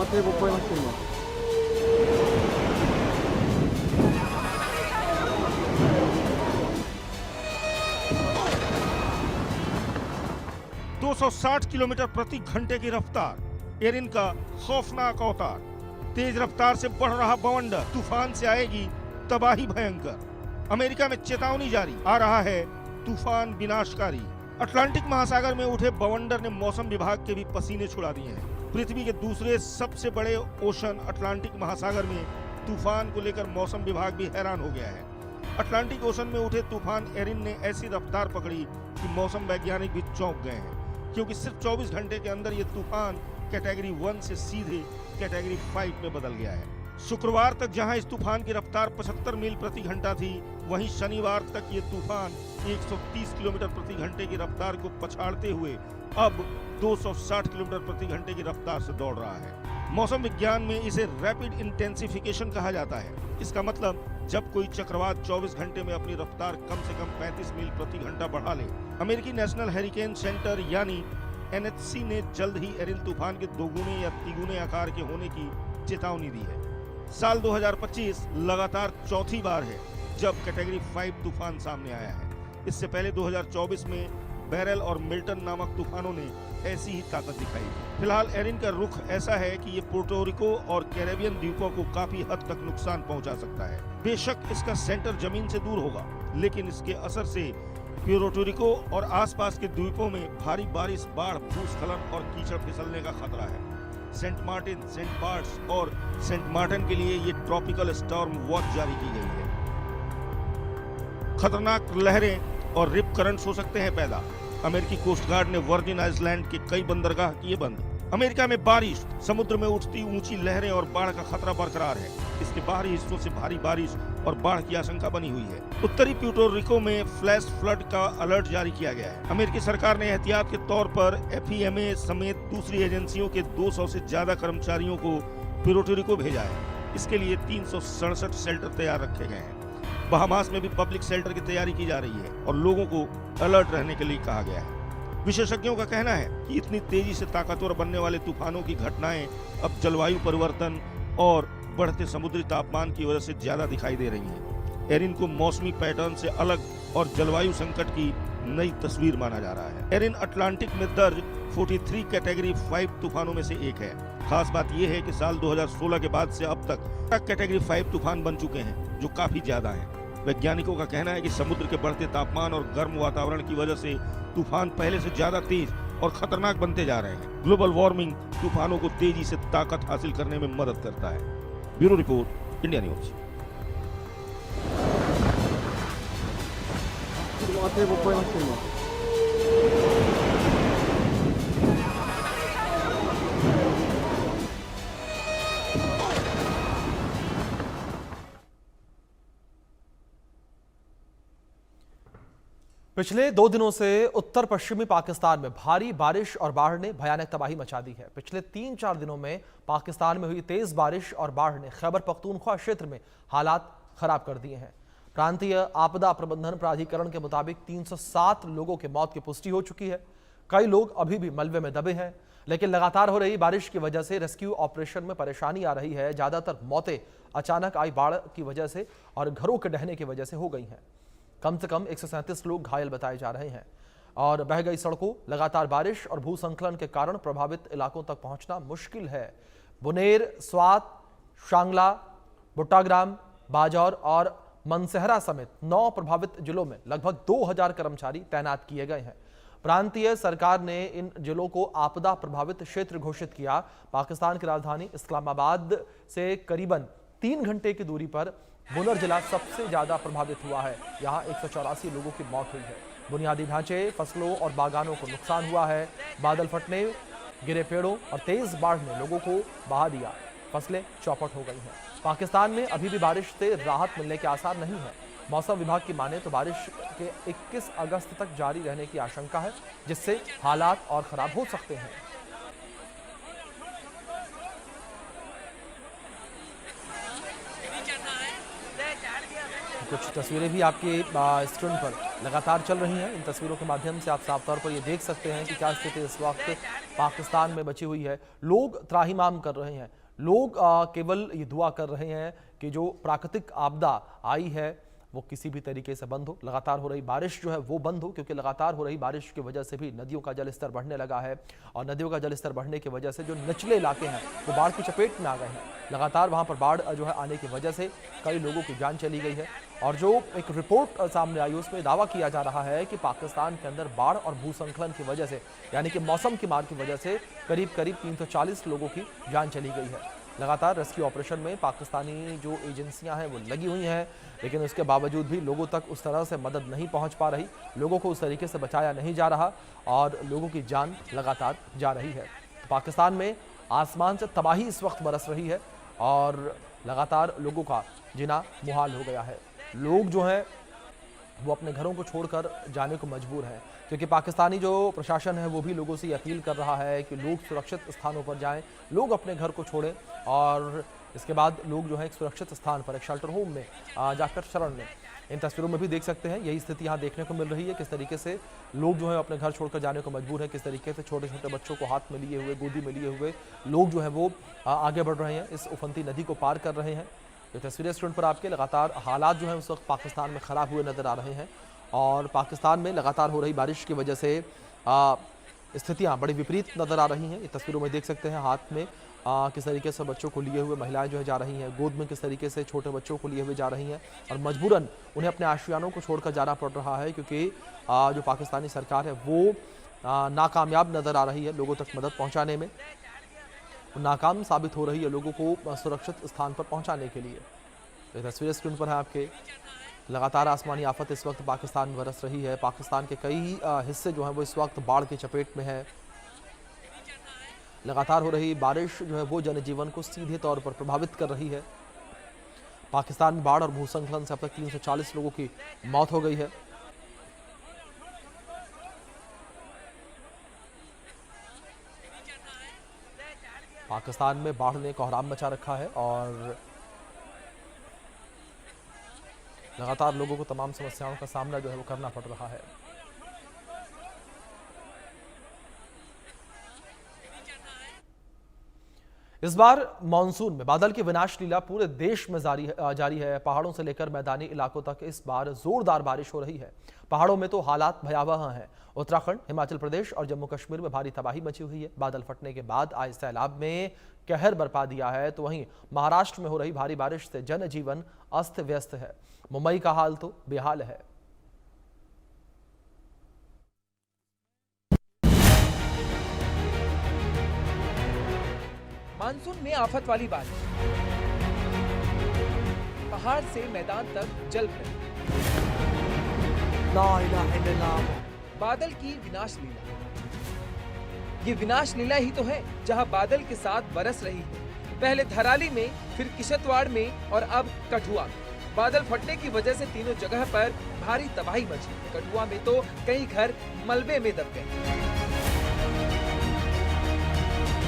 Łatwiej było pojechać silno. दो 260 kilometre प्रति घंटे की रफ्तार एरिन का खौफनाक अवतार। तेज रफ्तार से बढ़ रहा बवंडर, तूफान से आएगी तबाही भयंकर। अमेरिका में चेतावनी जारी, आ रहा है तूफान विनाशकारी। अटलांटिक महासागर में उठे बवंडर ने मौसम विभाग के भी पसीने छुड़ा दिए हैं। पृथ्वी के दूसरे सबसे बड़े ओशन अटलांटिक महासागर में तूफान को लेकर मौसम विभाग भी हैरान हो गया है। अटलांटिक ओशन में उठे तूफान एरिन ने ऐसी रफ्तार पकड़ी कि मौसम वैज्ञानिक भी चौंक गए हैं, क्योंकि सिर्फ 24 घंटे के अंदर ये तूफान कैटेगरी 1 से सीधे कैटेगरी 5 में बदल गया है। शुक्रवार तक जहां इस तूफान की रफ्तार 75 मील प्रति घंटा थी, वहीं शनिवार तक ये तूफान 130 किलोमीटर प्रति घंटे की रफ्तार को पछाड़ते हुए अब 260 किलोमीटर प्रति घंटे की रफ्तार से दौड़ रहा है। मौसम विज्ञान में इसे रैपिड इंटेंसिफिकेशन कहा जाता है। इसका मतलब जब कोई चक्रवात 24 घंटे में अपनी रफ्तार कम से कम 35 मील प्रति घंटा बढ़ा ले। अमेरिकी नेशनल हैरिकेन सेंटर यानी NHC ने जल्द ही एरिन तूफान के दोगुने या तिगुने आकार के होने की चेतावनी दी है। साल 2025 लगातार चौथी बार है जब कैटेगरी 5 तूफान सामने आया है। इससे पहले 2024 में बैरल और मिल्टन नामक तूफानों ने ऐसी ही ताकत दिखाई। फिलहाल एरिन का रुख ऐसा है कि ये पोर्टोरिको और कैरेबियन द्वीपों को काफी हद तक नुकसान पहुंचा सकता है। बेशक इसका सेंटर जमीन से दूर होगा, लेकिन इसके असर से पोर्टोरिको और आसपास के द्वीपों में भारी बारिश, बाढ़, भूस्खलन और कीचड़ फिसलने का खतरा है। सेंट मार्टिन, सेंट बार्ट्स और सेंट मार्टिन के लिए ये ट्रॉपिकल स्टॉर्म वॉच जारी की गई है। खतरनाक लहरें और रिप करंट्स हो सकते हैं पैदा। अमेरिकी कोस्ट गार्ड ने वर्जिन आइलैंड के कई बंदरगाह किए बंद। अमेरिका में बारिश, समुद्र में उठती ऊंची लहरें और बाढ़ का खतरा बरकरार है। इसके बाहरी हिस्सों से भारी बारिश और बाढ़ की आशंका बनी हुई है। उत्तरी प्यूर्टो में फ्लैश फ्लड का अलर्ट जारी किया गया है। अमेरिकी सरकार ने एहतियात के तौर पर FEMA समेत दूसरी एजेंसियों के 200 से ज्यादा कर्मचारियों को प्यूर्टो भेजा है। इसके लिए 367 शेल्टर तैयार रखे गए हैं। बहामास में भी पब्लिक शेल्टर की तैयारी की जा रही है और लोगों को अलर्ट रहने के लिए कहा गया है। विशेषज्ञों का कहना है कि इतनी तेजी से ताकतवर बनने वाले तूफानों की घटनाएं अब जलवायु परिवर्तन और बढ़ते समुद्री तापमान की वजह से ज्यादा दिखाई दे रही हैं। एरिन को मौसमी पैटर्न से अलग और जलवायु संकट की नई तस्वीर माना जा रहा है। एरिन अटलांटिक में दर्ज 43 कैटेगरी 5 तूफानों में से एक है। खास बात यह है कि साल 2016 के बाद से अब तक कैटेगरी 5 तूफान बन चुके हैं, जो काफी ज्यादा हैं। वैज्ञानिकों का कहना है कि समुद्र के बढ़ते तापमान और गर्म वातावरण की वजह से तूफान पहले से ज्यादा तेज और खतरनाक बनते जा रहे हैं। ग्लोबल वार्मिंग तूफानों को तेजी से ताकत हासिल करने में मदद करता है। Bureau report, India news. Łatwiej było pojechać silno. पिछले 2 दिनों से उत्तर पश्चिमी पाकिस्तान में भारी बारिश और बाढ़ ने भयानक तबाही मचा दी है। पिछले 3-4 दिनों में पाकिस्तान में हुई तेज बारिश और बाढ़ ने खैबर पख्तूनख्वा क्षेत्र में हालात खराब कर दिए हैं। प्रांतीय आपदा प्रबंधन प्राधिकरण के मुताबिक 307 लोगों की मौत की पुष्टि हो चुकी है। कई लोग अभी भी मलबे में दबे हैं, लेकिन लगातार हो रही बारिश की वजह से रेस्क्यू ऑपरेशन में परेशानी आ रही है। ज्यादातर मौतें अचानक आई बाढ़ की वजह से और घरों के ढहने की वजह से हो गई हैं। कम से कम 137 लोग घायल बताए जा रहे हैं और बह गई सड़कों। लगातार बारिश और भूसंकलन के कारण प्रभावित इलाकों तक पहुंचना मुश्किल है। बुनेर, स्वात, शांगला, बुट्टाग्राम, बाजौर और मनसेहरा समेत 9 प्रभावित जिलों में लगभग 2000 कर्मचारी तैनात किए गए हैं। प्रांतीय सरकार ने इन जिलों को आपदा प्रभावित क्षेत्र घोषित किया। पाकिस्तान की राजधानी इस्लामाबाद से करीबन 3 घंटे की दूरी पर बुनर जिला सबसे ज्यादा प्रभावित हुआ है। यहाँ 184 लोगों की मौत हुई है। बुनियादी ढांचे, फसलों और बागानों को नुकसान हुआ है। बादल फटने, गिरे पेड़ों और तेज बाढ़ ने लोगों को बहा दिया। फसलें चौपट हो गई हैं। पाकिस्तान में अभी भी बारिश से राहत मिलने के आसार नहीं है। मौसम विभाग की माने तो बारिश के 21 अगस्त तक जारी रहने की आशंका है, जिससे हालात और खराब हो सकते हैं। कुछ तस्वीरें भी आपके स्क्रीन पर लगातार चल रही हैं। इन तस्वीरों के माध्यम से आप साफ तौर पर ये देख सकते हैं कि क्या स्थिति इस वक्त पाकिस्तान में बची हुई है। लोग त्राहिमाम कर रहे हैं, लोग केवल ये दुआ कर रहे हैं कि जो प्राकृतिक आपदा आई है वो किसी भी तरीके से बंद हो। लगातार हो रही बारिश जो है वो बंद हो, क्योंकि लगातार हो रही बारिश की वजह से भी नदियों का जलस्तर बढ़ने लगा है और नदियों का जलस्तर बढ़ने की वजह से जो निचले इलाके हैं वो बाढ़ की चपेट में आ गए हैं। लगातार वहां पर बाढ़ जो है आने की वजह से कई लोगों की जान चली गई है और जो एक रिपोर्ट सामने आई उसमें दावा किया जा रहा है कि पाकिस्तान के अंदर बाढ़ और भूस्खलन की वजह से, यानी कि मौसम की मार की वजह से करीब 340 लोगों की जान चली गई है। लगातार रेस्क्यू ऑपरेशन में पाकिस्तानी जो एजेंसियां हैं वो लगी हुई हैं, लेकिन उसके बावजूद भी लोगों तक उस तरह से मदद नहीं पहुंच पा रही, लोगों को उस तरीके से बचाया नहीं जा रहा और लोगों की जान लगातार जा रही है। पाकिस्तान में आसमान से तबाही इस वक्त बरस रही है और लगातार लोगों का जीना मुहाल हो गया है। लोग जो हैं वो अपने घरों को छोड़कर जाने को मजबूर हैं, क्योंकि पाकिस्तानी जो प्रशासन है वो भी लोगों से अपील कर रहा है कि लोग सुरक्षित स्थानों पर जाएं, लोग अपने घर को छोड़ें और इसके बाद लोग जो है एक सुरक्षित स्थान पर, एक शेल्टर होम में जाकर शरण लें। इन तस्वीरों में भी देख सकते हैं यही स्थिति यहाँ देखने को मिल रही है, किस तरीके से लोग जो है अपने घर छोड़कर जाने को मजबूर है, किस तरीके से छोटे छोटे बच्चों को हाथ में लिए हुए, गोदी में लिए हुए लोग जो है वो आगे बढ़ रहे हैं, इस उफनती नदी को पार कर रहे हैं। ये तस्वीरें स्क्रीन पर आपके लगातार हालात जो है उस वक्त पाकिस्तान में ख़राब हुए नज़र आ रहे हैं और पाकिस्तान में लगातार हो रही बारिश की वजह से स्थितियाँ बड़ी विपरीत नज़र आ रही हैं। ये तस्वीरों में देख सकते हैं हाथ में किस तरीके से बच्चों को लिए हुए महिलाएं जो है जा रही हैं, गोद में किस तरीके से छोटे बच्चों को लिए हुए जा रही हैं और मजबूरन उन्हें अपने आशियानों को छोड़कर जाना पड़ रहा है, क्योंकि जो पाकिस्तानी सरकार है वो नाकामयाब नज़र आ रही है लोगों तक मदद पहुँचाने में, नाकाम साबित हो रही है लोगों को सुरक्षित स्थान पर पहुँचाने के लिए। तो तस्वीरें स्क्रीन पर है आपके। लगातार आसमानी आफत इस वक्त पाकिस्तान में बरस रही है। पाकिस्तान के कई हिस्से जो हैं वो इस वक्त बाढ़ की चपेट में है। लगातार हो रही बारिश जो है वो जनजीवन को सीधे तौर पर प्रभावित कर रही है। पाकिस्तान में बाढ़ और भूस्खलन से अब तक 340 लोगों की मौत हो गई है। पाकिस्तान में बाढ़ ने कोहराम मचा रखा है और लगातार लोगों को तमाम समस्याओं का सामना जो है वो करना पड़ रहा है। इस बार मानसून में बादल की विनाश लीला पूरे देश में जारी है। पहाड़ों से लेकर मैदानी इलाकों तक इस बार जोरदार बारिश हो रही है। पहाड़ों में तो हालात भयावह हैं। उत्तराखंड, हिमाचल प्रदेश और जम्मू कश्मीर में भारी तबाही मची हुई है। बादल फटने के बाद आए सैलाब में कहर बरपा दिया है, तो वहीं महाराष्ट्र में हो रही भारी बारिश से जनजीवन अस्त व्यस्त है। मुंबई का हाल तो बेहाल है। मानसून में आफत वाली बारिश, पहाड़ से मैदान तक जल भरे, बादल की विनाश लीला। ये विनाश लीला ही तो है जहां बादल के साथ बरस रही है। पहले धराली में, फिर किशतवाड़ में और अब कठुआ में। बादल फटने की वजह से तीनों जगह पर भारी तबाही मची। कठुआ में तो कई घर मलबे में दब गए।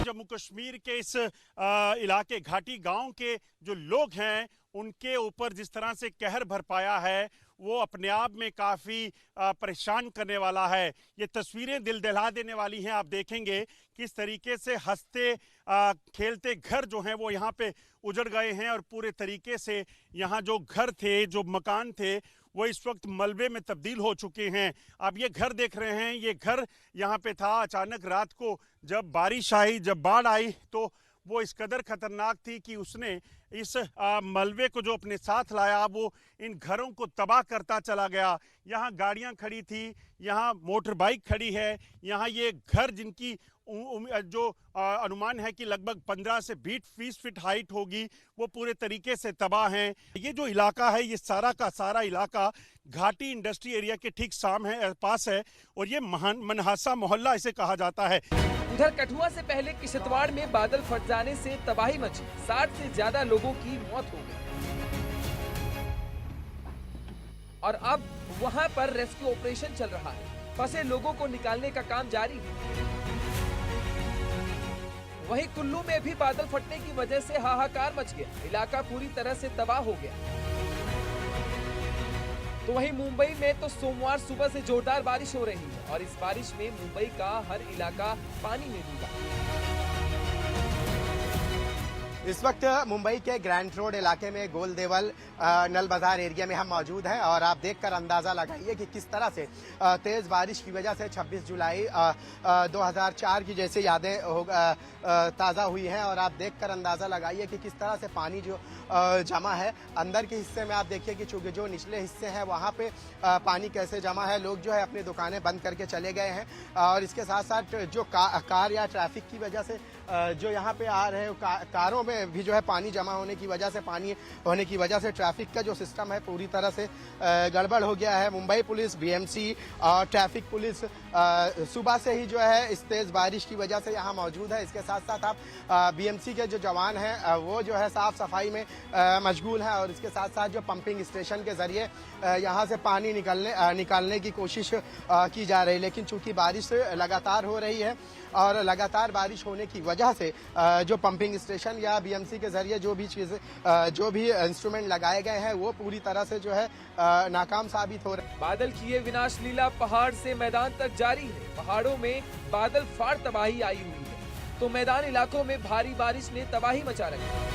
जम्मू कश्मीर के इस इलाके घाटी गांव के जो लोग हैं उनके ऊपर जिस तरह से कहर बरपाया है वो अपने आप में काफ़ी परेशान करने वाला है। ये तस्वीरें दिल दहला देने वाली हैं। आप देखेंगे किस तरीके से हंसते खेलते घर जो हैं वो यहाँ पे उजड़ गए हैं और पूरे तरीके से यहाँ जो घर थे, जो मकान थे, वो इस वक्त मलबे में तब्दील हो चुके हैं। आप ये घर देख रहे हैं, ये घर यहाँ पे था। अचानक रात को जब बारिश आई, जब बाढ़ आई, तो वो इस कदर खतरनाक थी कि उसने इस मलबे को जो अपने साथ लाया वो इन घरों को तबाह करता चला गया। यहाँ गाड़ियाँ खड़ी थी, यहाँ मोटर बाइक खड़ी है, यहाँ ये घर जिनकी जो अनुमान है कि लगभग 15 से 20 फीट हाइट होगी, वो पूरे तरीके से तबाह हैं। ये जो इलाका है, ये सारा का सारा इलाका घाटी इंडस्ट्री एरिया के ठीक पास है और ये मनहासा मोहल्ला इसे कहा जाता है। उधर कठुआ से पहले किशतवाड़ में बादल फट जाने से तबाही मची। 60 से ज्यादा लोगों की मौत हो गई और अब वहां पर रेस्क्यू ऑपरेशन चल रहा है। फंसे लोगों को निकालने का काम जारी है। वहीं कुल्लू में भी बादल फटने की वजह से हाहाकार मच गया। इलाका पूरी तरह से तबाह हो गया। तो वहीं मुंबई में तो सोमवार सुबह से जोरदार बारिश हो रही है और इस बारिश में मुंबई का हर इलाका पानी में डूबा। इस वक्त मुंबई के ग्रैंड रोड इलाके में गोल देवल नल बाजार एरिया में हम मौजूद हैं और आप देखकर अंदाजा लगाइए कि किस तरह से तेज बारिश की वजह से 26 जुलाई 2004 की जैसे यादें ताज़ा हुई हैं और आप देखकर अंदाजा लगाइए कि किस तरह से पानी जो जमा है अंदर के हिस्से में। आप देखिए कि चूंकि जो निचले हिस्से हैं वहाँ पे पानी कैसे जमा है, लोग जो है अपनी दुकानें बंद करके चले गए हैं और इसके साथ साथ जो कार या ट्रैफिक की वजह से जो यहाँ पे आ रहे हैं कारों में भी जो है पानी जमा होने की वजह से, पानी होने की वजह से ट्रैफिक का जो सिस्टम है पूरी तरह से गड़बड़ हो गया है। मुंबई पुलिस, बीएमसी और ट्रैफिक पुलिस सुबह से ही जो है इस तेज बारिश की वजह से यहाँ मौजूद है। इसके साथ साथ आप बीएमसी के जो जवान हैं वो जो है साफ सफाई में मशगूल हैं और इसके साथ साथ जो पंपिंग स्टेशन के जरिए यहाँ से पानी निकालने की कोशिश की जा रही है। लेकिन चूंकि बारिश लगातार हो रही है और लगातार बारिश होने की वजह से जो पंपिंग स्टेशन या बीएमसी के जरिए जो भी इंस्ट्रूमेंट लगाए गए हैं वो पूरी तरह से जो है नाकाम साबित हो रहे हैं। बादल की ये विनाश लीला पहाड़ से मैदान तक जारी है। पहाड़ों में बादल फाड़ तबाही आई हुई है तो मैदान इलाकों में भारी बारिश ने तबाही मचा रखी है।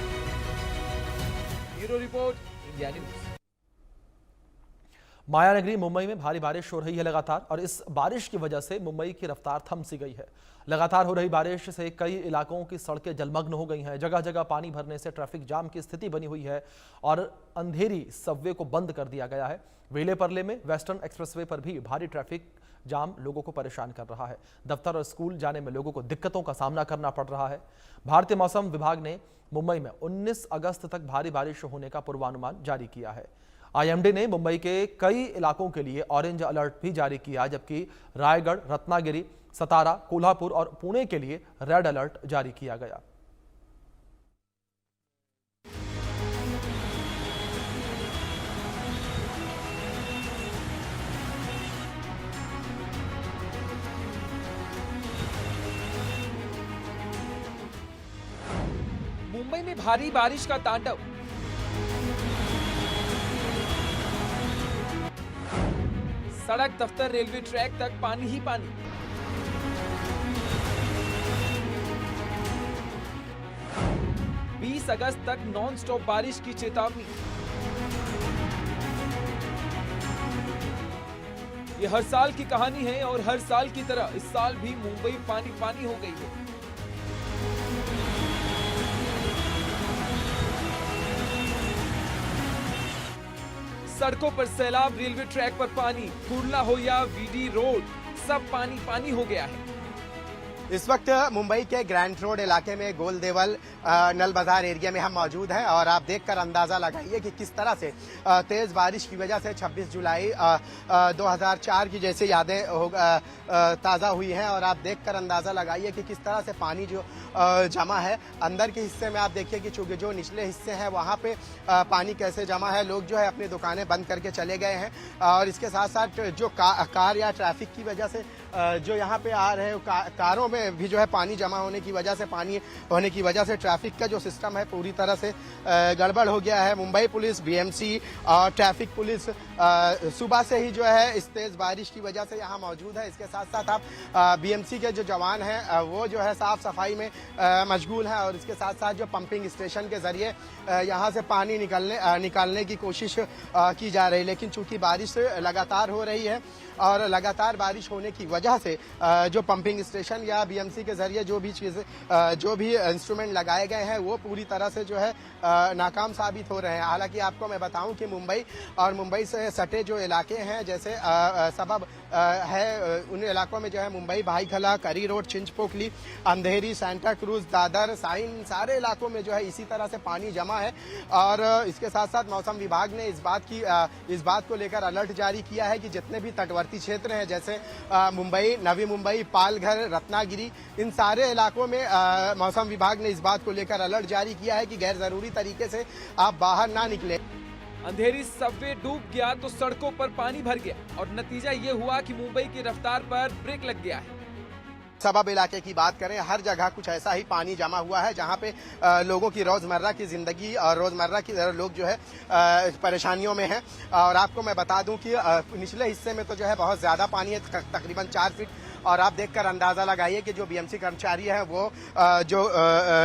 Bureau report, India news. मायानगरी मुंबई में भारी बारिश हो रही है लगातार और इस बारिश की वजह से मुंबई की रफ्तार थम सी गई है। लगातार हो रही बारिश से कई इलाकों की सड़कें जलमग्न हो गई हैं। जगह जगह पानी भरने से ट्रैफिक जाम की स्थिति बनी हुई है और अंधेरी सबवे को बंद कर दिया गया है। वेले परले में वेस्टर्न एक्सप्रेसवे पर भी भारी ट्रैफिक जाम लोगों को परेशान कर रहा है। दफ्तर और स्कूल जाने में लोगों को दिक्कतों का सामना करना पड़ रहा है। भारतीय मौसम विभाग ने मुंबई में 19 अगस्त तक भारी बारिश होने का पूर्वानुमान जारी किया है। आईएमडी ने मुंबई के कई इलाकों के लिए ऑरेंज अलर्ट भी जारी किया, जबकि रायगढ़, रत्नागिरी, सतारा, कोल्हापुर और पुणे के लिए रेड अलर्ट जारी किया गया। मुंबई में भारी बारिश का तांडव। सड़क, दफ्तर, रेलवे ट्रैक तक पानी ही पानी। बीस अगस्त तक नॉन स्टॉप बारिश की चेतावनी। ये हर साल की कहानी है और हर साल की तरह इस साल भी मुंबई पानी पानी हो गई है। सड़कों पर सैलाब, रेलवे ट्रैक पर पानी, कुर्ला हो या वीडी रोड, सब पानी पानी हो गया है। इस वक्त मुंबई के ग्रैंड रोड इलाके में गोल देवल नल बाजार एरिया में हम मौजूद हैं और आप देखकर अंदाजा लगाइए कि किस तरह से तेज बारिश की वजह से 26 जुलाई 2004 की जैसे यादें ताज़ा हुई हैं और आप देखकर अंदाजा लगाइए कि किस तरह से पानी जो जमा है अंदर के हिस्से में। आप देखिए कि चूंकि जो निचले हिस्से हैं वहाँ पे पानी कैसे जमा है, लोग जो है अपनी दुकानें बंद करके चले गए हैं और इसके साथ साथ जो कार या ट्रैफिक की वजह से जो यहाँ पे आ रहे हैं कारों में भी जो है पानी जमा होने की वजह से, पानी होने की वजह से ट्रैफिक का जो सिस्टम है पूरी तरह से गड़बड़ हो गया है। मुंबई पुलिस, बीएमसी और ट्रैफिक पुलिस सुबह से ही जो है इस तेज बारिश की वजह से यहाँ मौजूद है। इसके साथ साथ आप बीएमसी के जो जवान हैं वो जो है साफ सफाई में मशगूल हैं और इसके साथ साथ जो पंपिंग स्टेशन के जरिए यहाँ से पानी निकालने की कोशिश की जा रही है। लेकिन चूंकि बारिश लगातार हो रही है और लगातार बारिश होने की वजह से जो पंपिंग स्टेशन या बीएमसी के जरिए जो भी इंस्ट्रूमेंट लगाए गए हैं वो पूरी तरह से जो है नाकाम साबित हो रहे हैं। हालांकि आपको मैं बताऊं कि मुंबई और मुंबई से सटे जो इलाके हैं जैसे सबब है, उन इलाकों में जो है मुंबई, भाईखला, करी रोड, चिंचपोकली, अंधेरी, सांता क्रूज, दादर, साइन, सारे इलाकों में जो है इसी तरह से पानी जमा है। और इसके साथ साथ मौसम विभाग ने इस बात को लेकर अलर्ट जारी किया है कि जितने भी तटवर्ती क्षेत्र हैं जैसे मुंबई, नवी मुंबई, पालघर, रत्नागिरी, इन सारे इलाकों में मौसम विभाग ने इस बात को लेकर अलर्ट जारी किया है कि गैर जरूरी तरीके से आप बाहर ना निकले। अंधेरी सबवे डूब गया तो सड़कों पर पानी भर गया और नतीजा ये हुआ कि मुंबई की रफ्तार पर ब्रेक लग गया है। सबब इलाके की बात करें, हर जगह कुछ ऐसा ही पानी जमा हुआ है जहां पे लोगों की रोजमर्रा की जिंदगी और रोजमर्रा की लोग जो है परेशानियों में हैं। और आपको मैं बता दूं कि निचले हिस्से में तो जो है बहुत ज्यादा पानी है, तकरीबन 4 फीट। और आप देखकर अंदाजा लगाइए कि जो बीएमसी कर्मचारी है वो जो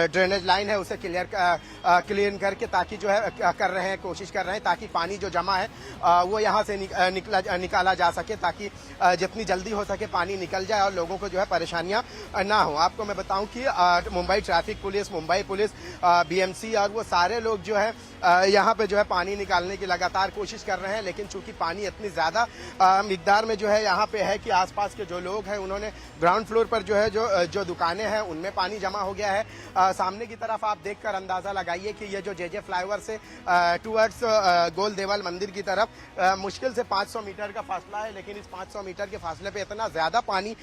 ड्रेनेज लाइन है उसे क्लीन करके ताकि जो है कर रहे हैं, कोशिश कर रहे हैं ताकि पानी जो जमा है वो यहाँ से निकाला जा सके, ताकि जितनी जल्दी हो सके पानी निकल जाए और लोगों को जो है परेशानियां ना हो। आपको मैं बताऊं कि Mumbai traffic police, Mumbai police, BMC और वो सारे लोग जो है यहाँ पे जो है पानी निकालने की लगातार कोशिश कर रहे हैं, लेकिन चूंकि पानी इतनी ज्यादा मिकदार में जो है यहाँ पे है कि आसपास के जो लोग हैं उन्होंने ग्राउंड फ्लोर पर जो है जो दुकानें हैं उनमें पानी जमा हो गया है। सामने की तरफ आप देखकर अंदाजा लगाइए कि ये जो जेजे फ्लाईओवर से टुवर्ड्स गोल देवल मंदिर की तरफ मुश्किल से 500 मीटर का फासला है, लेकिन इस 500 मीटर के फासले पे इतना ज्यादा पानी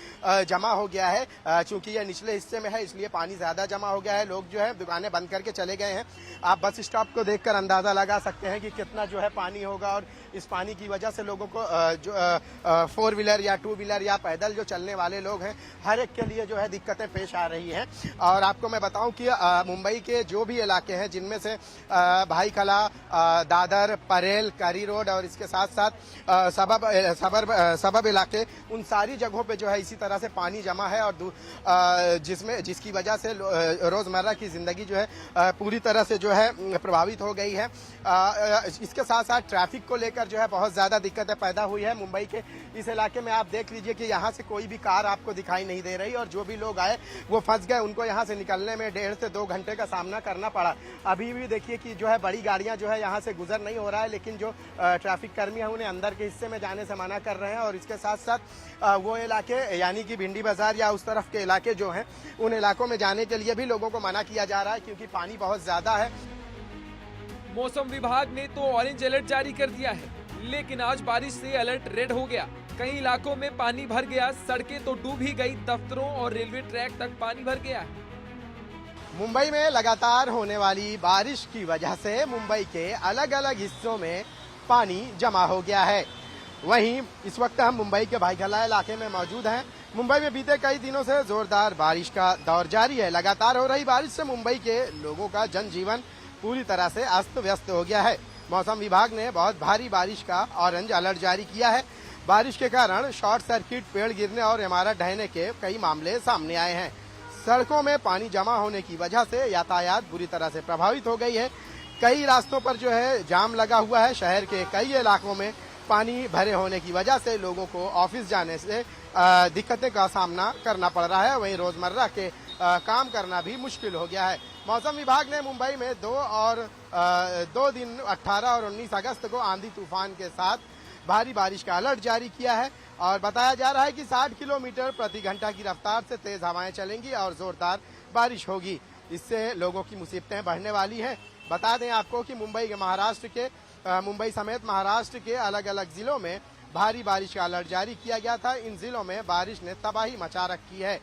जमा हो गया है। चूंकि ये निचले हिस्से में है इसलिए पानी ज्यादा जमा हो गया है। लोग जो है दुकानें बंद करके चले गए हैं। आप बस स्टॉप को देखकर अंदाजा लगा सकते हैं कि कितना जो है पानी होगा, और इस पानी की वजह से लोगों को जो 4 व्हीलर या 2 व्हीलर या पैदल जो चलने वाले लोग हैं हर एक के लिए जो है दिक्कतें पेश आ रही हैं। और आपको मैं बताऊं कि मुंबई के जो भी इलाके हैं जिनमें से भाईखला, दादर, परेल, करी रोड और इसके साथ साथ सबब इलाके, उन सारी जगहों पे जो है इसी तरह से पानी जमा है और जिसकी वजह से रोजमर्रा की जिंदगी जो है पूरी तरह से जो है प्रभावित हो गई है। इसके साथ साथ ट्रैफिक को लेकर जो है बहुत ज्यादा दिक्कतें पैदा हुई है। मुंबई के इस इलाके में आप देख लीजिए कि यहाँ से कोई भी कार आपको दिखाई नहीं दे रही, और जो भी लोग आए वो फंस गए। उनको यहाँ से निकलने में 1.5 से 2 घंटे का सामना करना पड़ा। अभी भी देखिए कि जो है बड़ी गाड़ियां जो है यहाँ से गुजर नहीं हो रहा है, लेकिन जो ट्रैफिक कर्मी है उन्हें अंदर के हिस्से में जाने से मना कर रहे हैं। और इसके साथ साथ वो इलाके यानी कि भिंडी बाजार या उस तरफ के इलाके जो हैं उन इलाकों में जाने के लिए भी लोगों को मना किया जा रहा है, क्योंकि पानी बहुत ज्यादा है। मौसम विभाग ने तो ऑरेंज अलर्ट जारी कर दिया है, लेकिन आज बारिश से अलर्ट रेड हो गया। कई इलाकों में पानी भर गया, सड़कें तो डूब ही गई, दफ्तरों और रेलवे ट्रैक तक पानी भर गया है। मुंबई में लगातार होने वाली बारिश की वजह से मुंबई के अलग अलग हिस्सों में पानी जमा हो गया है। वहीं इस वक्त हम मुंबई के भाईखला इलाके में मौजूद हैं। मुंबई में बीते कई दिनों से जोरदार बारिश का दौर जारी है। लगातार हो रही बारिश से मुंबई के लोगों का जनजीवन पूरी तरह से अस्त व्यस्त हो गया है। मौसम विभाग ने बहुत भारी बारिश का ऑरेंज अलर्ट जारी किया है। बारिश के कारण शॉर्ट सर्किट, पेड़ गिरने और इमारत ढहने के कई मामले सामने आए हैं। सड़कों में पानी जमा होने की वजह से यातायात बुरी तरह से प्रभावित हो गई है। कई रास्तों पर जो है जाम लगा हुआ है। शहर के कई इलाकों में पानी भरे होने की वजह से लोगों को ऑफिस जाने से दिक्कतें का सामना करना पड़ रहा है। वहीं रोजमर्रा के काम करना भी मुश्किल हो गया है। मौसम विभाग ने मुंबई में 2 दिन 18 और 19 अगस्त को आंधी तूफान के साथ भारी बारिश का अलर्ट जारी किया है, और बताया जा रहा है कि 60 किलोमीटर प्रति घंटा की रफ्तार से तेज हवाएं चलेंगी और जोरदार बारिश होगी। इससे लोगों की मुसीबतें बढ़ने वाली हैं। बता दें आपको कि मुंबई समेत महाराष्ट्र के अलग अलग जिलों में भारी बारिश का अलर्ट जारी किया गया था। इन जिलों में बारिश ने तबाही मचा रखी है।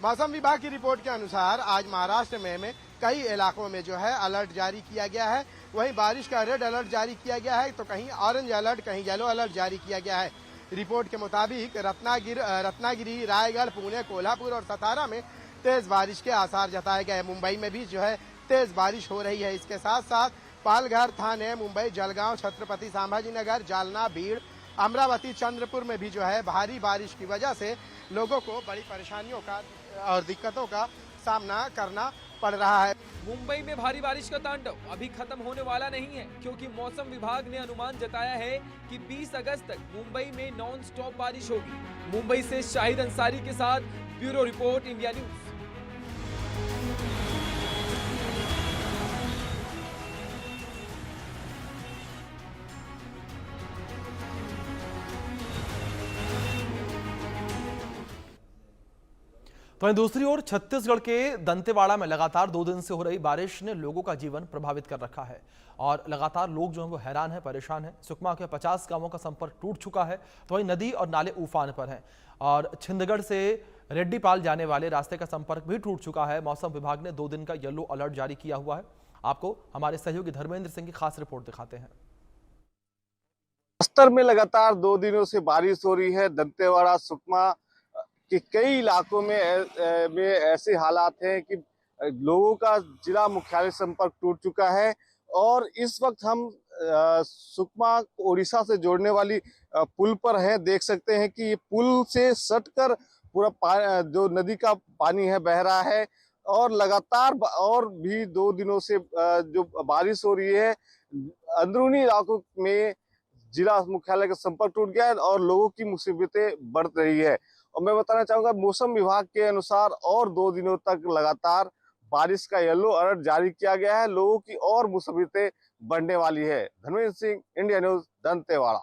मौसम विभाग की रिपोर्ट के अनुसार आज महाराष्ट्र में कई इलाकों में जो है अलर्ट जारी किया गया है। वहीं बारिश का रेड अलर्ट जारी किया गया है, तो कहीं ऑरेंज अलर्ट, कहीं येलो अलर्ट जारी किया गया है। रिपोर्ट के मुताबिक रत्नागिरी, रायगढ़, पुणे, कोल्हापुर और सतारा में तेज बारिश के आसार जताए गए। मुंबई में भी जो है तेज बारिश हो रही है। इसके साथ साथ पालघर, थाने, मुंबई, जलगांव, छत्रपति संभाजीनगर, जालना, भीड़, अमरावती, चंद्रपुर में भी जो है भारी बारिश की वजह से लोगों को बड़ी परेशानियों का और दिक्कतों का सामना करना पड़ रहा है। मुंबई में भारी बारिश का तांडव अभी खत्म होने वाला नहीं है, क्योंकि मौसम विभाग ने अनुमान जताया है कि 20 अगस्त तक मुंबई में नॉन स्टॉप बारिश होगी। मुंबई से शाहिद अंसारी के साथ ब्यूरो रिपोर्ट, इंडिया न्यूज। तो वहीं दूसरी ओर छत्तीसगढ़ के दंतेवाड़ा में लगातार 2 दिन से हो रही बारिश ने लोगों का जीवन प्रभावित कर रखा है, और लगातार लोग जो हैं वो हैरान हैं, परेशान हैं। सुकमा के 50 गांवों का संपर्क टूट चुका है, तो वहीं नदी और नाले उफान पर हैं, और छिंदगढ़ से रेड्डीपाल जाने वाले रास्ते का संपर्क भी टूट चुका है। मौसम विभाग ने 2 दिन का येलो अलर्ट जारी किया हुआ है। आपको हमारे सहयोगी धर्मेंद्र सिंह की खास रिपोर्ट दिखाते हैं। बस्तर में लगातार 2 दिनों से बारिश हो रही है। दंतेवाड़ा, सुकमा कि कई इलाकों में ऐसे हालात हैं कि लोगों का जिला मुख्यालय संपर्क टूट चुका है। और इस वक्त हम सुकमा उड़ीसा से जोड़ने वाली पुल पर हैं। देख सकते हैं कि ये पुल से सटकर पूरा जो नदी का पानी है बह रहा है और लगातार और भी 2 दिनों से जो बारिश हो रही है, अंदरूनी इलाकों में जिला मुख्यालय का संपर्क टूट गया है और लोगों की मुसीबतें बढ़ रही है। और मैं बताना चाहूंगा, मौसम विभाग के अनुसार और 2 दिनों तक लगातार बारिश का येलो अलर्ट जारी किया गया है। लोगों की और मुसीबतें बढ़ने वाली है। Dharmendra Singh, India news, Dantewada.